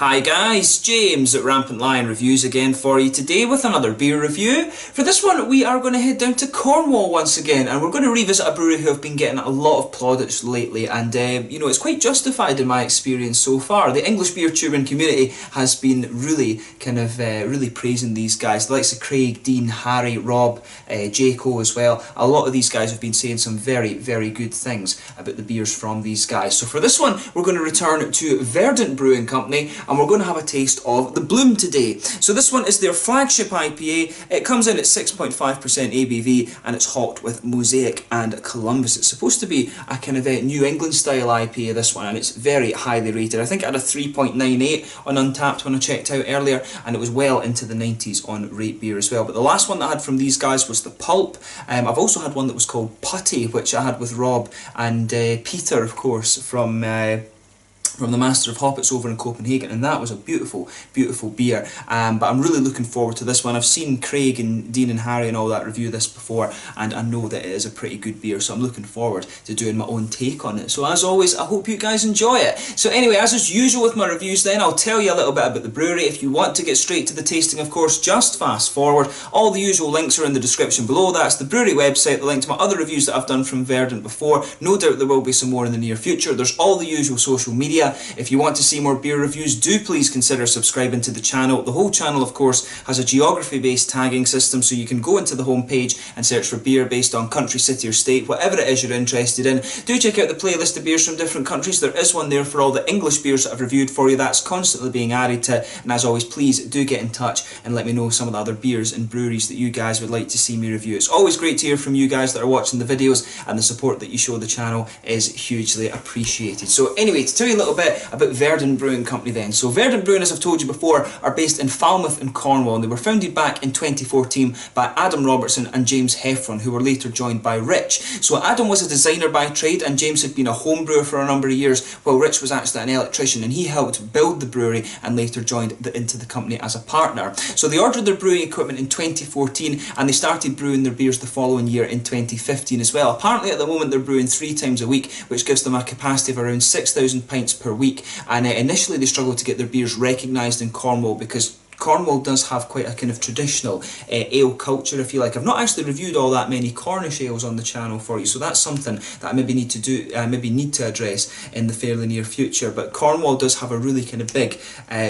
Hi guys, James at Rampant Lion Reviews again for you today with another beer review. For this one we are going to head down to Cornwall once again, and we're going to revisit a brewery who have been getting a lot of plaudits lately, and you know, it's quite justified in my experience so far. The English beer tubing community has been really really praising these guys. The likes of Craig, Dean, Harry, Rob, Jaco as well. A lot of these guys have been saying some very good things about the beers from these guys. So for this one we're going to return to Verdant Brewing Company, and we're going to have a taste of the Bloom today. So this one is their flagship IPA. It comes in at 6.5% ABV and it's hopped with Mosaic and Columbus. It's supposed to be a kind of a New England style IPA, this one, and it's very highly rated. I think it had a 3.98 on Untappd when I checked out earlier, and it was well into the 90s on Rate Beer as well. But the last one that I had from these guys was the Pulp. I've also had one that was called Putty, which I had with Rob and Peter, of course, from the Master of Hoppets over in Copenhagen, and that was a beautiful beer. But I'm really looking forward to this one. I've seen Craig and Dean and Harry and all that review this before, and I know that it is a pretty good beer, so I'm looking forward to doing my own take on it. So as always, I hope you guys enjoy it. So anyway, as is usual with my reviews then, I'll tell you a little bit about the brewery. If you want to get straight to the tasting, of course, just fast forward. All the usual links are in the description below. That's the brewery website, the link to my other reviews that I've done from Verdant before. No doubt there will be some more in the near future. There's all the usual social media. If you want to see more beer reviews, do please consider subscribing to the channel. The whole channel, of course, has a geography-based tagging system, so you can go into the home page and search for beer based on country, city or state, whatever it is you're interested in. Do check out the playlist of beers from different countries. There is one there for all the English beers that I've reviewed for you. That's constantly being added to, and as always, please do get in touch and let me know some of the other beers and breweries that you guys would like to see me review. It's always great to hear from you guys that are watching the videos, and the support that you show the channel is hugely appreciated. So anyway, to tell you a little bit about Verdant Brewing Company then. So Verdant Brewing, as I've told you before, are based in Falmouth in Cornwall, and they were founded back in 2014 by Adam Robertson and James Heffron, who were later joined by Rich. So Adam was a designer by trade, and James had been a home brewer for a number of years, while Rich was actually an electrician, and he helped build the brewery and later joined into the company as a partner. So they ordered their brewing equipment in 2014, and they started brewing their beers the following year in 2015 as well. Apparently at the moment they're brewing 3 times a week, which gives them a capacity of around 6,000 pints per week, and initially they struggled to get their beers recognised in Cornwall because Cornwall does have quite a kind of traditional ale culture, if you like. I've not actually reviewed all that many Cornish ales on the channel for you, so that's something that I maybe need to do, need to address in the fairly near future. But Cornwall does have a really kind of big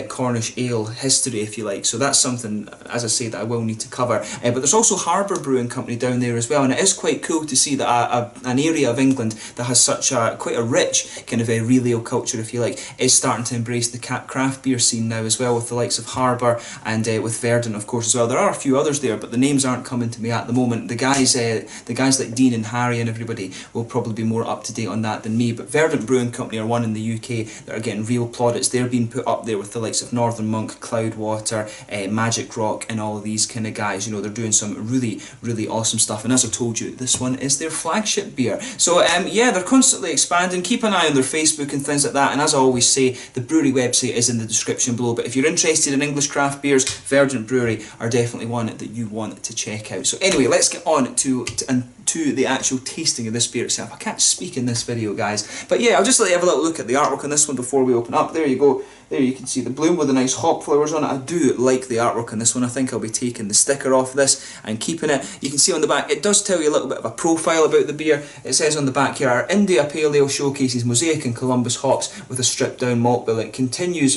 Cornish ale history, if you like, so that's something, as I say, that I will need to cover. But there's also Harbour Brewing Company down there as well, and it is quite cool to see that an area of England that has such a quite a rich kind of a real ale culture, if you like, is starting to embrace the craft beer scene now as well, with the likes of Harbour and with Verdant, of course, as well. There are a few others there, but the names aren't coming to me at the moment. The guys like Dean and Harry and everybody will probably be more up to date on that than me. But Verdant Brewing Company are one in the UK that are getting real plaudits. They're being put up there with the likes of Northern Monk, Cloudwater, Magic Rock, and all of these kind of guys. You know, they're doing some really awesome stuff. And as I told you, this one is their flagship beer. So yeah, they're constantly expanding. Keep an eye on their Facebook and things like that. And as I always say, the brewery website is in the description below. But if you're interested in English craft beers, Verdant Brewery are definitely one that you want to check out. So anyway, let's get on to the actual tasting of this beer itself. I can't speak in this video, guys, but yeah, I'll just let you have a little look at the artwork on this one before we open up. There you go. There you can see the Bloom with the nice hop flowers on it. I do like the artwork on this one. I think I'll be taking the sticker off this and keeping it. You can see on the back, it does tell you a little bit of a profile about the beer. It says on the back here, our India Pale Ale showcases Mosaic and Columbus hops with a stripped down malt bill. It continues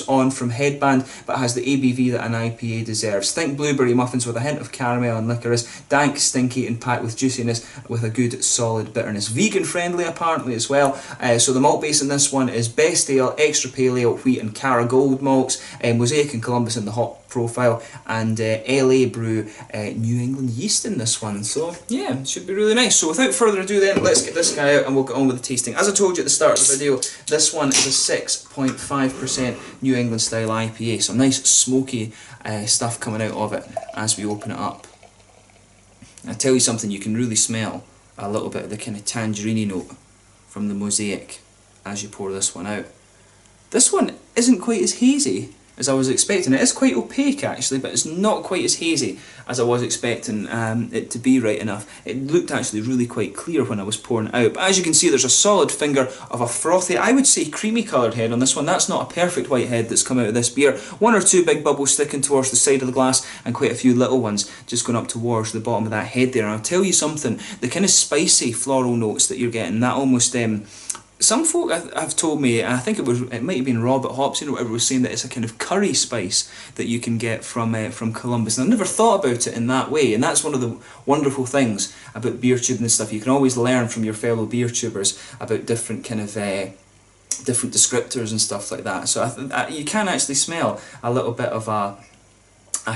on from Headband, but has the ABV that an IPA deserves. Think blueberry muffins with a hint of caramel and licorice, dank, stinky and packed with juiciness with a good solid bitterness. Vegan friendly apparently as well. So the malt base in this one is Best Ale, Extra Pale Ale, Wheat and Cara Gold malts, Mosaic and Columbus in the hop profile, and LA Brew New England yeast in this one. So yeah, it should be really nice. So without further ado then, let's get this guy out and we'll get on with the tasting. As I told you at the start of the video, this one is a 6.5% New England style IPA. Some nice smoky stuff coming out of it as we open it up. I tell you something, you can really smell a little bit of the kind of tangerine note from the Mosaic as you pour this one out. This one isn't quite as hazy as I was expecting. It is quite opaque actually, but it's not quite as hazy as I was expecting it to be, right enough. It looked actually really quite clear when I was pouring it out. But as you can see, there's a solid finger of a frothy, I would say creamy coloured head on this one. That's not a perfect white head that's come out of this beer. One or two big bubbles sticking towards the side of the glass, and quite a few little ones just going up towards the bottom of that head there. And I'll tell you something, the kind of spicy floral notes that you're getting, that almost some folk have told me, I think it might have been Robert Hobson or whatever, was saying that it's a kind of curry spice that you can get from Columbus. And I've never thought about it in that way, and that's one of the wonderful things about beer tubing and stuff. You can always learn from your fellow beer tubers about different kind of different descriptors and stuff like that. So you can actually smell a little bit of a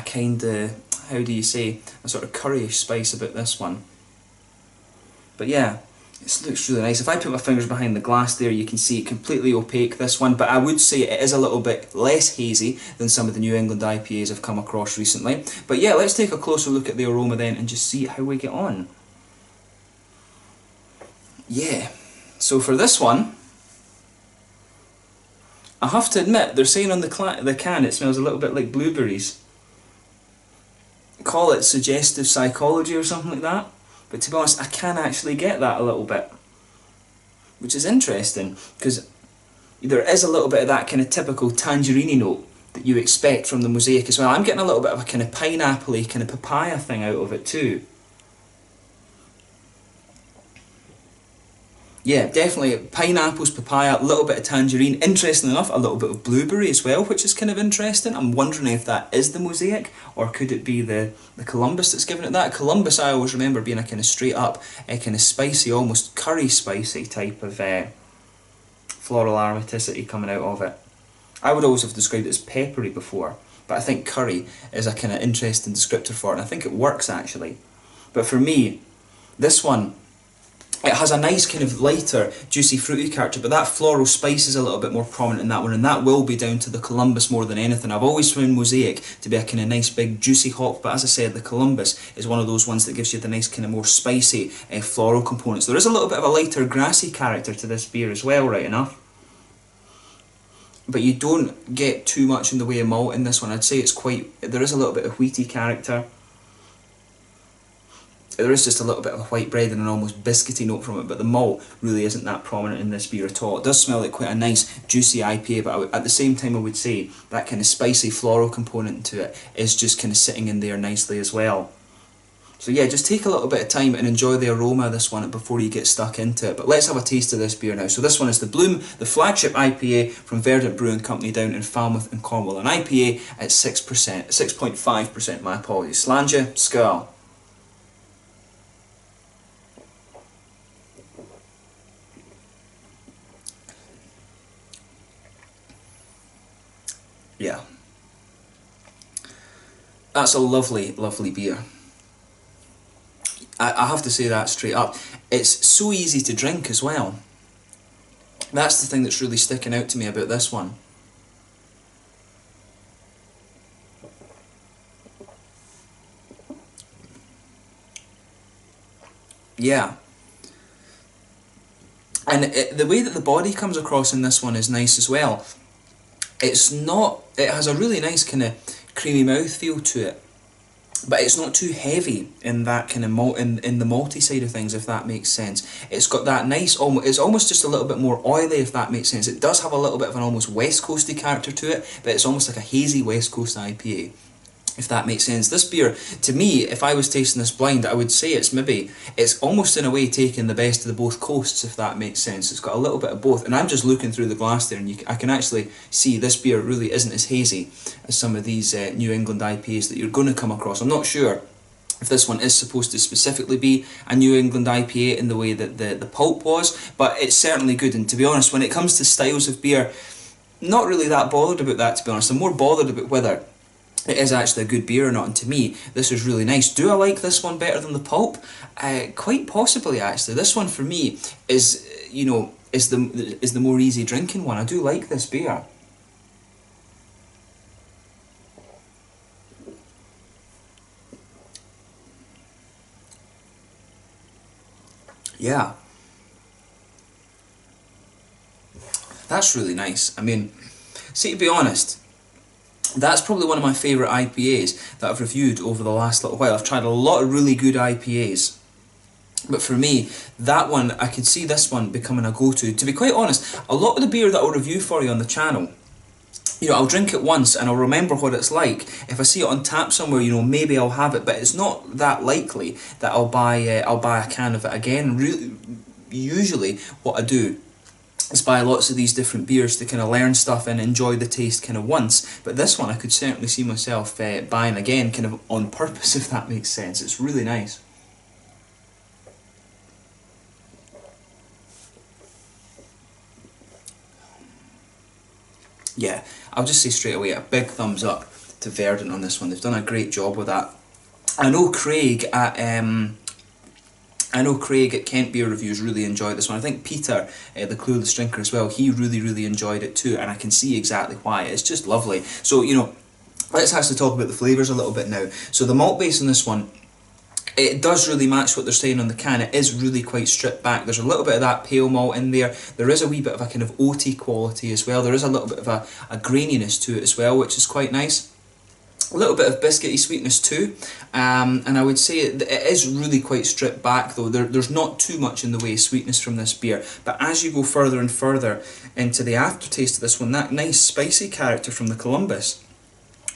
kind of, how do you say, a sort of curryish spice about this one. But yeah, it looks really nice. If I put my fingers behind the glass there, you can see completely opaque, this one, but I would say it is a little bit less hazy than some of the New England IPAs I've come across recently. But yeah, let's take a closer look at the aroma then and just see how we get on. Yeah, so for this one, I have to admit, they're saying on the can it smells a little bit like blueberries. Call it suggestive psychology or something like that. But to be honest, I can actually get that a little bit, which is interesting, because there is a little bit of that kind of typical tangerine note that you expect from the Mosaic as well. I'm getting a little bit of a kind of pineapple-y, kind of papaya thing out of it too. Yeah, definitely pineapples, papaya, a little bit of tangerine. Interesting enough, a little bit of blueberry as well, which is kind of interesting. I'm wondering if that is the Mosaic, or could it be the Columbus that's giving it that. Columbus, I always remember being a kind of straight up, kind of spicy, almost curry spicy type of floral aromaticity coming out of it. I would always have described it as peppery before, but I think curry is a kind of interesting descriptor for it, and I think it works actually. But for me, this one, it has a nice kind of lighter, juicy, fruity character, but that floral spice is a little bit more prominent in that one, and that will be down to the Columbus more than anything. I've always found Mosaic to be a kind of nice, big, juicy hop, but as I said, the Columbus is one of those ones that gives you the nice kind of more spicy floral components. There is a little bit of a lighter, grassy character to this beer as well, right enough. But you don't get too much in the way of malt in this one. I'd say it's quite, there is a little bit of wheaty character. There is just a little bit of white bread and an almost biscuity note from it, but the malt really isn't that prominent in this beer at all. It does smell like quite a nice, juicy IPA, but at the same time I would say that kind of spicy floral component to it is just kind of sitting in there nicely as well. So yeah, just take a little bit of time and enjoy the aroma of this one before you get stuck into it. But let's have a taste of this beer now. So this one is the Bloom, the flagship IPA from Verdant Brewing Company down in Falmouth in Cornwall. An IPA at 6%, 6.5%, my apologies. Slàinte, skål. Yeah, that's a lovely, lovely beer. I have to say that straight up. It's so easy to drink as well. That's the thing that's really sticking out to me about this one. Yeah. And the way that the body comes across in this one is nice as well. It's not, it has a really nice kind of creamy mouthfeel to it, but it's not too heavy in that kind of malt, in the malty side of things, if that makes sense. It's got that nice, it's almost just a little bit more oily, if that makes sense. It does have a little bit of an almost West Coasty character to it, but it's almost like a hazy West Coast IPA, if that makes sense. This beer, to me, if I was tasting this blind, I would say it's almost in a way taking the best of the both coasts, if that makes sense. It's got a little bit of both, and I'm just looking through the glass there, and I can actually see this beer really isn't as hazy as some of these New England IPAs that you're going to come across. I'm not sure if this one is supposed to specifically be a New England IPA in the way that the pulp was, but it's certainly good. And to be honest, when it comes to styles of beer, not really that bothered about that, to be honest. I'm more bothered about whether it is actually a good beer or not, and to me, this is really nice. Do I like this one better than the pulp? Quite possibly, actually. This one for me is, you know, is the more easy drinking one. I do like this beer. Yeah. That's really nice. I mean, see, to be honest, That's probably one of my favourite IPAs that I've reviewed over the last little while. I've tried a lot of really good IPAs, but for me, that one, I could see this one becoming a go-to. To be quite honest, a lot of the beer that I'll review for you on the channel, you know, I'll drink it once and I'll remember what it's like. If I see it on tap somewhere, you know, maybe I'll have it, but it's not that likely that I'll buy a can of it again. Really, usually what I do is buy lots of these different beers to kind of learn stuff and enjoy the taste kind of once. But this one I could certainly see myself buying again, kind of on purpose, if that makes sense. It's really nice. Yeah, I'll just say straight away, a big thumbs up to Verdant on this one. They've done a great job with that. I know Craig at Kent Beer Reviews really enjoyed this one. I think Peter, the Clueless Drinker as well, he really enjoyed it too, and I can see exactly why. It's just lovely. So, you know, let's actually talk about the flavours a little bit now. So the malt base in this one, it does really match what they're saying on the can. It is really quite stripped back. There's a little bit of that pale malt in there. There is a wee bit of a kind of oaty quality as well. There is a little bit of a graininess to it as well, which is quite nice. A little bit of biscuity sweetness too, and I would say it is really quite stripped back though. There's not too much in the way of sweetness from this beer, but as you go further and further into the aftertaste of this one, that nice spicy character from the Columbus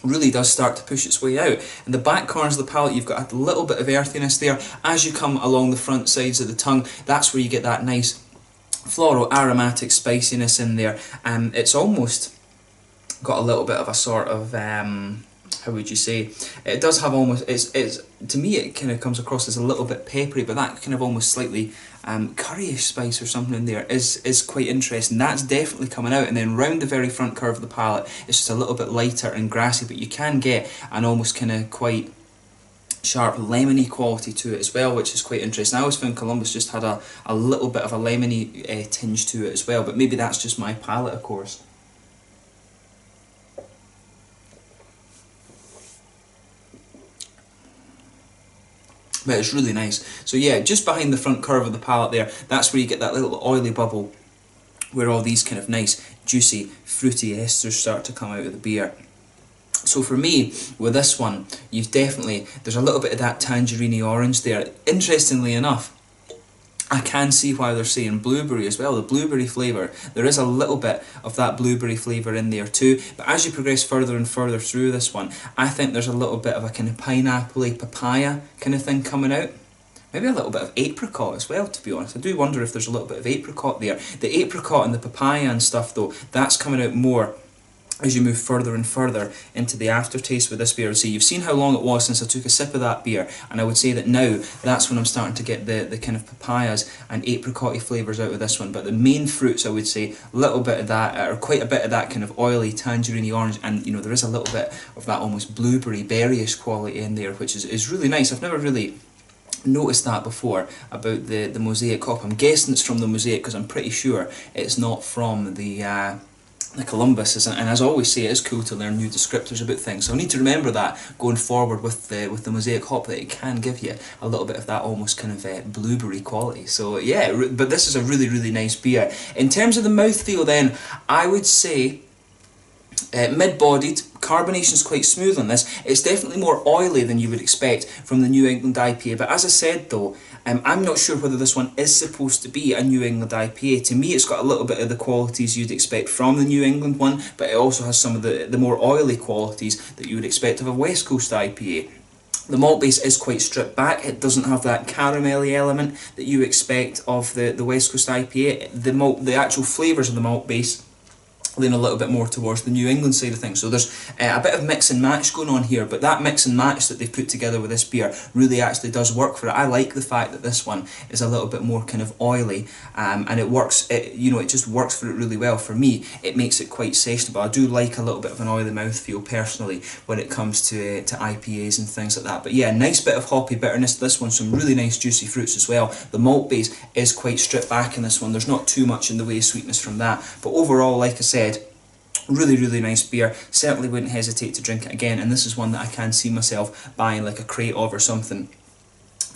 really does start to push its way out. In the back corners of the palate, you've got a little bit of earthiness there. As you come along the front sides of the tongue, that's where you get that nice floral aromatic spiciness in there, and it's almost got a little bit of a sort of how would you say, it does have almost, it's to me it kind of comes across as a little bit peppery, but that kind of almost slightly curryish spice or something in there is quite interesting. That's definitely coming out, and then round the very front curve of the palate, it's just a little bit lighter and grassy, but you can get an almost kind of quite sharp lemony quality to it as well, which is quite interesting. I always found Columbus just had a little bit of a lemony tinge to it as well, but maybe that's just my palate, of course. But it's really nice. So yeah, just behind the front curve of the palate there, that's where you get that little oily bubble where all these kind of nice, juicy, fruity esters start to come out of the beer. So for me, with this one, there's a little bit of that tangerine orange there. Interestingly enough, I can see why they're saying blueberry as well, the blueberry flavour. There is a little bit of that blueberry flavour in there too, but as you progress further and further through this one, I think there's a little bit of a kind of pineapple-y papaya kind of thing coming out. Maybe a little bit of apricot as well, to be honest. I do wonder if there's a little bit of apricot there. The apricot and the papaya and stuff though, that's coming out more as you move further and further into the aftertaste with this beer. So you've seen how long it was since I took a sip of that beer, and I would say that now that's when I'm starting to get the kind of papayas and apricot-y flavours out of this one. But the main fruits, I would say, a little bit of that, or quite a bit of that kind of oily tangerine orange, and you know, there is a little bit of that almost blueberry berryish quality in there, which is really nice. I've never really noticed that before about the Mosaic hop. I'm guessing it's from the Mosaic because I'm pretty sure it's not from the Columbus, and as I always say, it is cool to learn new descriptors about things, so I need to remember that going forward with the Mosaic hop, that it can give you a little bit of that almost kind of blueberry quality. So yeah, but this is a really nice beer. In terms of the mouthfeel then, I would say mid-bodied, carbonation's quite smooth on this. It's definitely more oily than you would expect from the New England IPA, but as I said though, I'm not sure whether this one is supposed to be a New England IPA. To me, it's got a little bit of the qualities you'd expect from the New England one, but it also has some of the more oily qualities that you would expect of a West Coast IPA. The malt base is quite stripped back. It doesn't have that caramelly element that you expect of the West Coast IPA. The actual flavours of the malt base lean a little bit more towards the New England side of things. So there's a bit of mix and match going on here, but that mix and match that they've put together with this beer really actually does work for it. I like the fact that this one is a little bit more kind of oily, and it works, it just works for it really well. For me, it makes it quite sessionable. I do like a little bit of an oily mouthfeel personally when it comes to IPAs and things like that. But yeah, nice bit of hoppy bitterness to this one, some really nice juicy fruits as well. The malt base is quite stripped back in this one. There's not too much in the way of sweetness from that, but overall, like I said, really nice beer. Certainly wouldn't hesitate to drink it again, and this is one that I can see myself buying like a crate of or something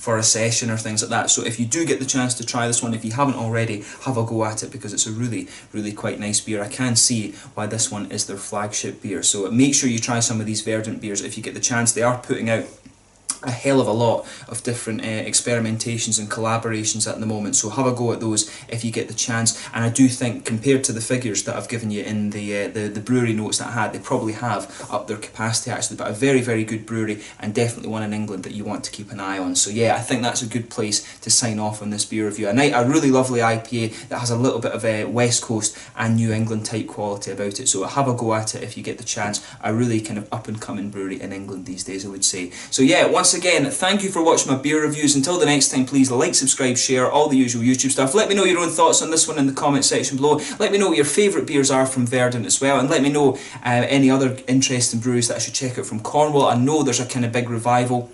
for a session or things like that. So if you do get the chance to try this one, if you haven't already, have a go at it, because it's a really, really quite nice beer. I can see why this one is their flagship beer. So make sure you try some of these Verdant beers if you get the chance. They are putting out a hell of a lot of different experimentations and collaborations at the moment, so have a go at those if you get the chance. And I do think, compared to the figures that I've given you in the brewery notes that I had, they probably have upped their capacity actually, but a very, very good brewery, and definitely one in England that you want to keep an eye on. So yeah, I think that's a good place to sign off on this beer review. A really lovely IPA that has a little bit of a West Coast and New England type quality about it, so have a go at it if you get the chance. A really kind of up and coming brewery in England these days, I would say. So yeah, once again, thank you for watching my beer reviews. Until the next time, please like, subscribe, share, all the usual YouTube stuff. Let me know your own thoughts on this one in the comment section below. Let me know what your favourite beers are from Verdant as well, and let me know any other interesting breweries that I should check out from Cornwall. I know there's a kind of big revival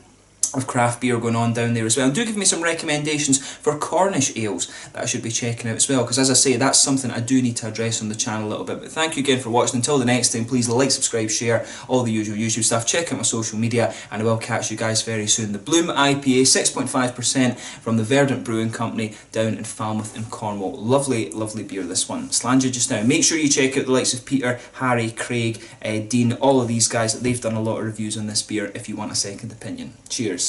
of craft beer going on down there as well, and do give me some recommendations for Cornish ales that I should be checking out as well, because as I say, that's something I do need to address on the channel a little bit. But thank you again for watching. Until the next time, please like, subscribe, share, all the usual YouTube stuff. Check out my social media, and I will catch you guys very soon. The Bloom IPA, 6.5% from the Verdant Brewing Company down in Falmouth in Cornwall. Lovely, lovely beer, this one. Slange just now. Make sure you check out the likes of Peter, Harry, Craig, Dean, all of these guys. They've done a lot of reviews on this beer if you want a second opinion. Cheers.